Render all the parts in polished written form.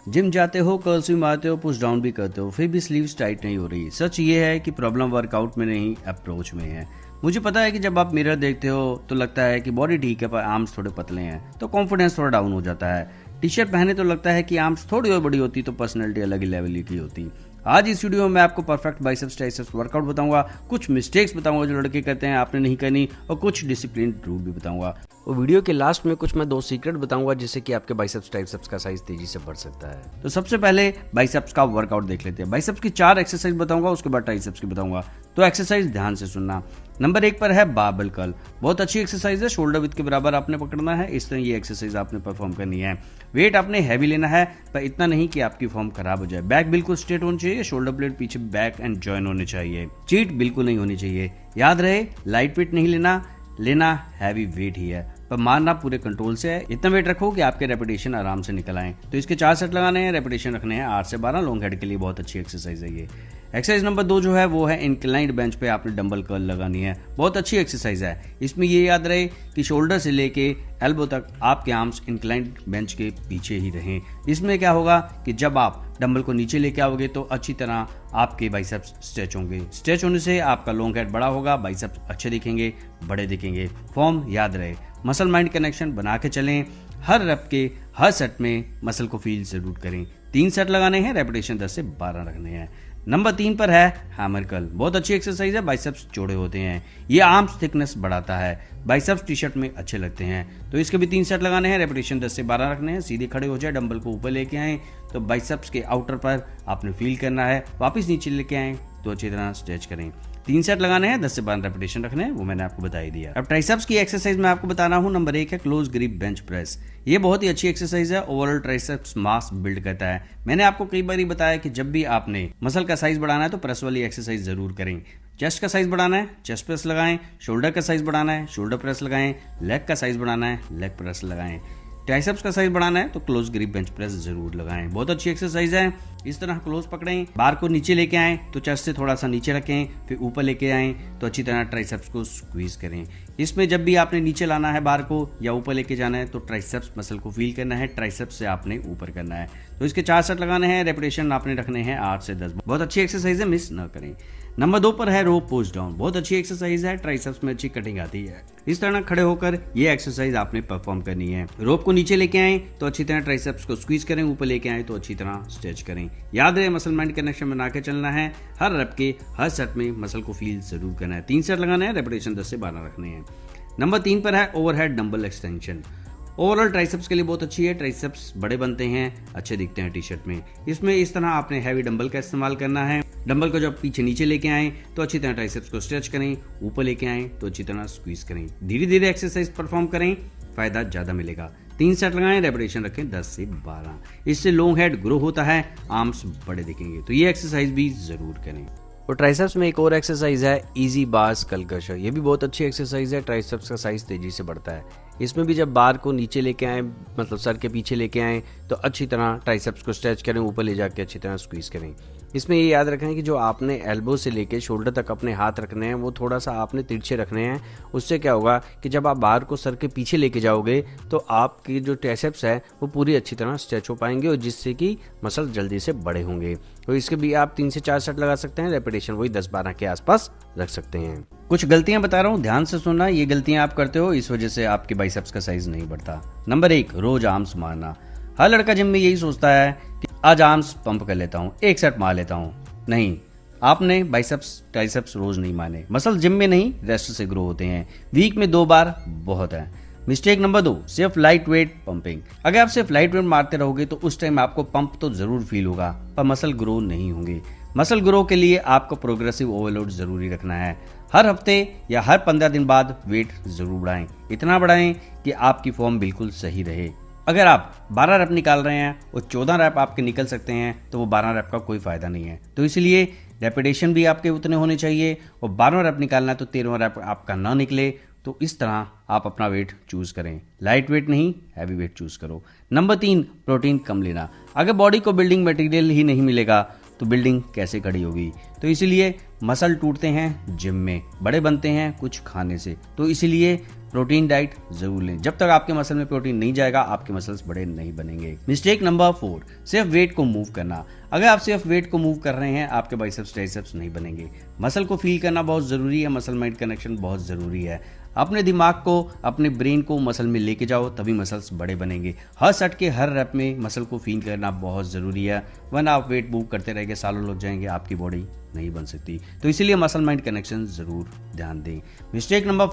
Gym जाते हो, curls भी मारते हो, पुश डाउन भी करते हो, फिर भी स्लीव्स टाइट नहीं हो रही। सच ये है कि प्रॉब्लम वर्कआउट में नहीं, अप्रोच में है। मुझे पता है कि जब आप मिरर देखते हो तो लगता है कि बॉडी ठीक है पर आर्म्स थोड़े पतले हैं तो कॉन्फिडेंस थोड़ा डाउन हो जाता है। टी शर्ट पहने तो लगता है कि आर्म्स थोड़ी और बड़ी होती तो पर्सनैलिटी अलग ही लेवल की होती। आज इस वीडियो में मैं आपको परफेक्ट बाइसेप्स ट्राइसेप्स वर्कआउट बताऊंगा, कुछ मिस्टेक्स बताऊंगा जो लड़के करते हैं आपने नहीं करनी, और कुछ डिसिप्लिन रूल भी बताऊंगा। और वीडियो के लास्ट में कुछ मैं 2 सीक्रेट बताऊंगा जिससे कि आपके बाइसेप्स ट्राइसेप्स का साइज तेजी से बढ़ सकता है। तो सबसे पहले बाइसेप्स का वर्कआउट देख लेते हैं। बाइसेप्स की 4 एक्सरसाइज बताऊंगा, उसके बाद ट्राइसेप्स की बताऊंगा। तो एक्सरसाइज ध्यान से सुनना। नंबर 1 पर है बारबेल कर्ल। बहुत अच्छी एक्सरसाइज है, शोल्डर विड्थ के बराबर आपने पकड़ना है। इस तरह ये एक्सरसाइज आपने परफॉर्म करनी है। वेट आपने हैवी लेना है पर इतना नहीं कि आपकी फॉर्म खराब हो जाए। बैक बिल्कुल स्ट्रेट होनी चाहिए, शोल्डर ब्लेड पीछे बैक एंड जॉइन होने चाहिए। चीट बिल्कुल नहीं होनी चाहिए। याद रहे, लाइट वेट नहीं लेना हैवी वेट ही है, पर मारना पूरे कंट्रोल से है। इतना वेट रखो कि आपके रेपिटेशन आराम से निकल आए। तो इसके 4 सेट लगाने हैं, रेपिटेशन रखने हैं 8 से 12। लॉन्ग हेड के लिए बहुत अच्छी एक्सरसाइज है ये। एक्सरसाइज नंबर 2 जो है वो है इंक्लाइंड बेंच पे आपने डंबल कर्ल लगानी है। बहुत अच्छी एक्सरसाइज है। इसमें ये याद रहे कि शोल्डर से लेके एल्बो तक आपके आर्म्स इंक्लाइंड बेंच के पीछे ही रहें। इसमें क्या होगा कि जब आप डंबल को नीचे लेके आओगे तो अच्छी तरह आपके बाइसेप्स स्ट्रेच होंगे। स्ट्रेच होने से आपका लॉन्ग हेड बड़ा होगा, बाइसेप्स अच्छे दिखेंगे, बड़े दिखेंगे। फॉर्म याद रहे, मसल माइंड कनेक्शन बना के चलें। हर रप के हर सेट में मसल को फील जरूर करें। 3 सेट लगाने हैं, रेपिटेशन 10 से 12 रखने हैं। नंबर 3 पर है हैमर कर्ल। बहुत अच्छी एक्सरसाइज है, बाइसेप्स चौड़े होते हैं, ये आर्म्स थिकनेस बढ़ाता है, बाइसेप्स टी शर्ट में अच्छे लगते हैं। तो इसके भी 3 सेट लगाने हैं, रेपिटेशन 10 से 12 रखने हैं। सीधे खड़े हो जाए, डंबल को ऊपर लेके आए तो बाइसेप्स के आउटर पर आपने फील करना है, वापस नीचे लेके आए तो अच्छी तरह स्ट्रेच करें। 3 सेट लगाने हैं, 10 से 12 रेपिटेशन रखने हैं, वो मैंने आपको बता ही दिया। अब ट्राइसेप्स की एक्सरसाइज मैं आपको बता रहा हूँ। नंबर 1 है क्लोज ग्रिप बेंच प्रेस। ये बहुत ही अच्छी एक्सरसाइज है, ओवरऑल ट्राइसेप्स मास बिल्ड करता है। मैंने आपको कई बार बताया कि जब भी आपने मसल का साइज बढ़ाना है तो प्रेस वाली एक्सरसाइज जरूर करें। चेस्ट का साइज बढ़ाना है, चेस्ट प्रेस लगाएं। शोल्डर का साइज बढ़ाना है, शोल्डर प्रेस लगाएं। लेग का साइज बढ़ाना है, लेग प्रेस लगाएं। ट्राइसेप्स का साइज बढ़ाना है तो क्लोज ग्रिप बेंच प्रेस जरूर लगाएं। बहुत अच्छी एक्सरसाइज है। इस तरह क्लोज पकड़ें, बार को नीचे लेके आएं तो चेस्ट से थोड़ा सा नीचे रखें, फिर ऊपर लेके आएं तो अच्छी तरह ट्राइसेप्स को स्क्वीज करें। इसमें जब भी आपने नीचे लाना है बार को या ऊपर लेके जाना है तो ट्राइसेप्स मसल को फील करना है, ट्राइसेप्स से आपने ऊपर करना है। तो इसके 4 सेट लगाने हैं, रेपिटेशन आपने रखने हैं 8 से 10। बहुत अच्छी एक्सरसाइज है, मिस न करें। नंबर 2 पर है रोप पुश डाउन। बहुत अच्छी एक्सरसाइज है, ट्राइसेप्स में अच्छी कटिंग आती है। इस तरह खड़े होकर ये एक्सरसाइज आपने परफॉर्म करनी है। रोप को नीचे लेके आए तो अच्छी तरह ट्राइसेप्स को स्क्वीज करें, ऊपर लेके आए तो अच्छी तरह स्ट्रेच करें। याद रहे, मसल माइंड कनेक्शन बना के चलना है। हर रप के हर सेट में मसल को फील जरूर करना है। 3 सेट लगाना है, रेपिटेशन 10 से 12 रखने हैं। नंबर 3 पर है overhead dumbbell extension. Overall triceps के लिए बहुत अच्छी है, ट्राइसेप्स बड़े बनते हैं, अच्छे दिखते हैं टी शर्ट में। इसमें इस तरह आपने हैवी डंबल का इस्तेमाल करना है। डंबल को जब पीछे नीचे लेके आए तो अच्छी तरह ट्राइसेप्स को स्ट्रेच करें, ऊपर लेके आए तो अच्छी तरह स्क्वीज करें। धीरे धीरे एक्सरसाइज परफॉर्म करें, फायदा ज्यादा मिलेगा। 3 सेट लगाएं, रेपिटेशन रखें 10 से 12। इससे लॉन्ग हेड ग्रो होता है, आर्म्स बड़े दिखेंगे। तो ये एक्सरसाइज भी जरूर करें। और ट्राइसेप्स में एक और एक्सरसाइज है इजी बार स्कल क्रशर। ये भी बहुत अच्छी एक्सरसाइज है, ट्राइसेप्स का साइज तेजी से बढ़ता है। इसमें भी जब बार को नीचे लेके आए, मतलब सर के पीछे लेके आए तो अच्छी तरह ट्राइसेप्स को स्ट्रेच करें, ऊपर ले जाके अच्छी तरह स्क्वीज करें। इसमें ये याद रखें कि जो आपने एल्बो से लेके शोल्डर तक अपने हाथ रखने हैं वो थोड़ा सा आपने तिरछे रखने हैं। उससे क्या होगा कि जब आप बार को सर के पीछे लेके जाओगे तो आपकी जो ट्राइसेप्स है वो पूरी अच्छी तरह स्ट्रेच हो पाएंगे और जिससे कि मसल जल्दी से बड़े होंगे। तो इसके भी आप 3 से 4 सेट लगा सकते हैं, रेपिटेशन वही 10-12 के आसपास रख सकते हैं। कुछ गलतियां बता रहा हूं, ध्यान से सुनना। ये गलतियां आप करते हो, इस वजह से आपके बाइसेप्स का साइज नहीं बढ़ता। नंबर 1, रोज आर्म्स मारना। हर लड़का जिम में यही सोचता है कि आज आर्म्स पंप कर लेता हूं, 1 सेट मार लेता हूं। नहीं, आपने बाइसेप्स ट्राइसेप्स रोज नहीं मारने। मसल जिम में नहीं, रेस्ट से ग्रो होते हैं। वीक में 2 बार बहुत है। मिस्टेक नंबर 2, सिर्फ लाइट वेट पंपिंग। अगर आप सिर्फ लाइट वेट मारते रहोगे तो उस टाइम आपको पंप तो जरूर फील होगा पर मसल ग्रो नहीं होंगे। मसल ग्रो के लिए आपको प्रोग्रेसिव ओवरलोड जरूरी रखना है। हर हफ्ते या हर 15 दिन बाद वेट जरूर बढ़ाएं। इतना बढ़ाएं कि आपकी फॉर्म बिल्कुल सही रहे। अगर आप 12 रैप निकाल रहे हैं और 14 रैप आपके निकल सकते हैं तो वो 12 रैप का कोई फायदा नहीं है। तो इसलिए रेपिटेशन भी आपके उतने होने चाहिए और 12 रैप निकालना है तो 13वां रैप आपका ना निकले। तो इस तरह आप अपना वेट चूज करें, लाइट वेट नहीं हैवी वेट चूज करो। नंबर 3, प्रोटीन कम लेना। अगर बॉडी को बिल्डिंग मटेरियल ही नहीं मिलेगा तो बिल्डिंग कैसे खड़ी होगी। तो इसीलिए मसल टूटते हैं जिम में, बड़े बनते हैं कुछ खाने से। तो इसीलिए प्रोटीन डाइट जरूर लें। जब तक आपके मसल में प्रोटीन नहीं जाएगा आपके मसल्स बड़े नहीं बनेंगे। मिस्टेक नंबर 4, सिर्फ वेट को मूव करना। अगर आप सिर्फ वेट को मूव कर रहे हैं आपके बाइसेप्स ट्राइसेप्स नहीं बनेंगे। मसल को फील करना बहुत जरूरी है, मसल माइंड कनेक्शन बहुत जरूरी है। अपने दिमाग को, अपने ब्रेन को मसल में लेके जाओ, तभी मसल्स बड़े बनेंगे। हर सट के हर रैप में मसल को फील करना बहुत ज़रूरी है, वरना आप वेट मूव करते रहेंगे, सालों लग जाएंगे, आपकी बॉडी नहीं बन सकती। तो इसीलिए मसल माइंड कनेक्शन ज़रूर ध्यान दें। मिस्टेक नंबर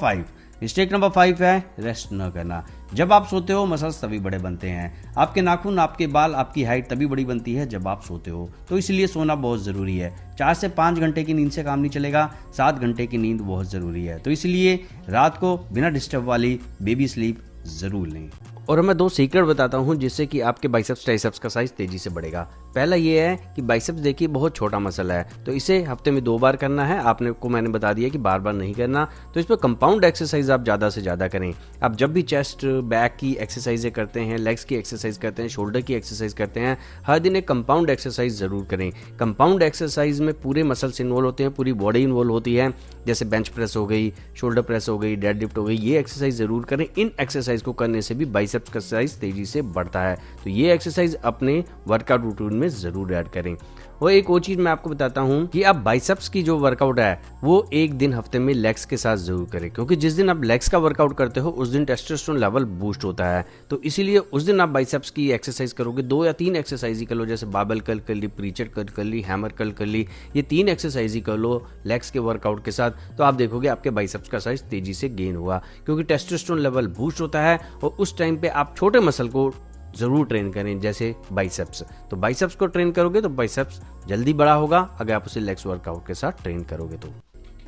5 है रेस्ट न करना। जब आप सोते हो मसल्स तभी बड़े बनते हैं। आपके नाखून, आपके बाल, आपकी हाइट तभी बड़ी बनती है जब आप सोते हो। तो इसलिए सोना बहुत ज़रूरी है। 4 से 5 घंटे की नींद से काम नहीं चलेगा, 7 घंटे की नींद बहुत ज़रूरी है। तो इसलिए रात को बिना डिस्टर्ब वाली बेबी स्लीप ज़रूर लें। और मैं 2 सीक्रेट बताता हूँ जिससे कि आपके बाइसेप्स ट्राइसेप्स का साइज तेजी से बढ़ेगा। पहला ये है कि बाइसेप्स देखिए बहुत छोटा मसल है, तो इसे हफ्ते में 2 बार करना है। आपने को मैंने बता दिया कि बार बार नहीं करना। तो इस पर कंपाउंड एक्सरसाइज आप ज़्यादा से ज़्यादा करें। आप जब भी चेस्ट बैक की एक्सरसाइजें करते हैं, लेग्स की एक्सरसाइज करते हैं, शोल्डर की एक्सरसाइज करते हैं, हर दिन एक कंपाउंड एक्सरसाइज ज़रूर करें। कंपाउंड एक्सरसाइज में पूरे मसल्स इन्वॉल्व होते हैं, पूरी बॉडी इन्वॉल्व होती है। जैसे बेंच प्रेस हो गई, शोल्डर प्रेस हो गई, डेड लिफ्ट हो गई, ये एक्सरसाइज ज़रूर करें। इन एक्सरसाइज को करने से भी बाइसेप्स का साइज तेजी से बढ़ता है। तो ये एक्सरसाइज अपने वर्कआउट रूटीन में ज़रूर ऐड करें। और एक और चीज़ मैं आपको बताता हूँ कि आप बाइसेप्स की जो वर्कआउट है वो एक दिन हफ्ते में लेग्स के साथ जरूर करें, क्योंकि जिस दिन आप लेग्स का वर्कआउट करते हो उस दिन टेस्टोस्टेरोन लेवल बूस्ट होता है। तो इसीलिए उस दिन आप बाइसेप्स की एक्सरसाइज करोगे। 2 या 3 एक्सरसाइज ही कर लो, जैसे बाबल कर्ल कर ली, प्रीचर कर्ल कर ली, हैमर कर्ल कर ली। ये 3 एक्सरसाइज ही कर लो लेग्स के वर्कआउट के साथ, तो आप देखोगे आपके बाइसेप्स का साइज तेजी से गेन हुआ, क्योंकि टेस्टोस्टेरोन लेवल बूस्ट होता है। और उस टाइम पे आप छोटे मसल को जरूर ट्रेन करें, जैसे बाइसेप्स। तो बाइसेप्स को ट्रेन करोगे तो बाइसेप्स जल्दी बड़ा होगा अगर आप उसे लेग्स वर्कआउट के साथ ट्रेन करोगे तो।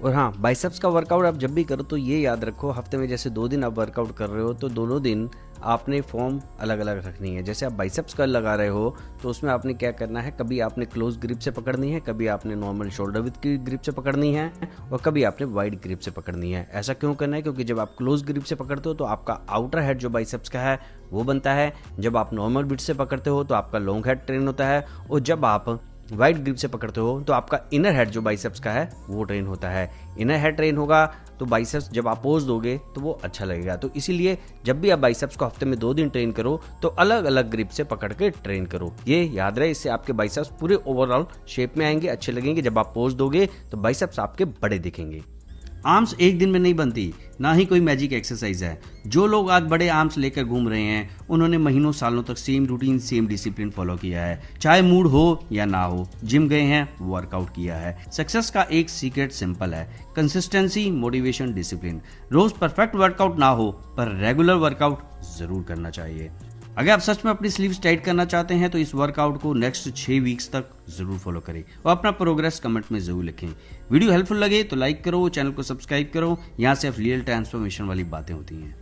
और हाँ, बाइसेप्स का वर्कआउट आप जब भी करो तो ये याद रखो, हफ्ते में जैसे 2 दिन आप वर्कआउट कर रहे हो तो दोनों दिन आपने फॉर्म अलग अलग रखनी है। जैसे आप बाइसेप्स कर्ल लगा रहे हो तो उसमें आपने क्या करना है, कभी आपने क्लोज ग्रिप से पकड़नी है, कभी आपने नॉर्मल शोल्डर विद ग्रिप से पकड़नी है, और कभी आपने वाइड ग्रिप से पकड़नी है। ऐसा क्यों करना है, क्योंकि जब आप क्लोज ग्रिप से पकड़ते हो तो आपका आउटर हेड जो बाइसेप्स का है वो बनता है। जब आप नॉर्मल बिट से पकड़ते हो तो आपका लॉन्ग हेड ट्रेन होता है, और जब आप वाइड ग्रिप से पकड़ते हो तो आपका इनर हेड जो बाइसेप्स का है वो ट्रेन होता है। इनर हेड ट्रेन होगा तो बाइसेप्स जब आप पोज दोगे तो वो अच्छा लगेगा। तो इसीलिए जब भी आप बाइसेप्स को हफ्ते में 2 दिन ट्रेन करो तो अलग अलग ग्रिप से पकड़ के ट्रेन करो। ये याद रहे, इससे आपके बाइसेप्स पूरे ओवरऑल शेप में आएंगे, अच्छे लगेंगे। जब आप पोज दोगे तो बाइसेप्स आपके बड़े दिखेंगे। आर्म्स एक दिन में नहीं बनती, ना ही कोई मैजिक एक्सरसाइज है। जो लोग आज बड़े आर्म्स लेकर घूम रहे हैं उन्होंने महीनों सालों तक same routine, same discipline follow किया है, चाहे मूड हो या ना हो। जिम गए हैं, वर्कआउट किया है। सक्सेस का एक सीक्रेट सिंपल है, कंसिस्टेंसी, मोटिवेशन, डिसिप्लिन। रोज परफेक्ट वर्कआउट ना हो पर रेगुलर वर्कआउट जरूर करना चाहिए। अगर आप सच में अपनी स्लीव्स टाइट करना चाहते हैं तो इस वर्कआउट को नेक्स्ट 6 वीक्स तक जरूर फॉलो करें और अपना प्रोग्रेस कमेंट में जरूर लिखें। वीडियो हेल्पफुल लगे तो लाइक करो, चैनल को सब्सक्राइब करो। यहाँ से रियल ट्रांसफॉर्मेशन वाली बातें होती हैं।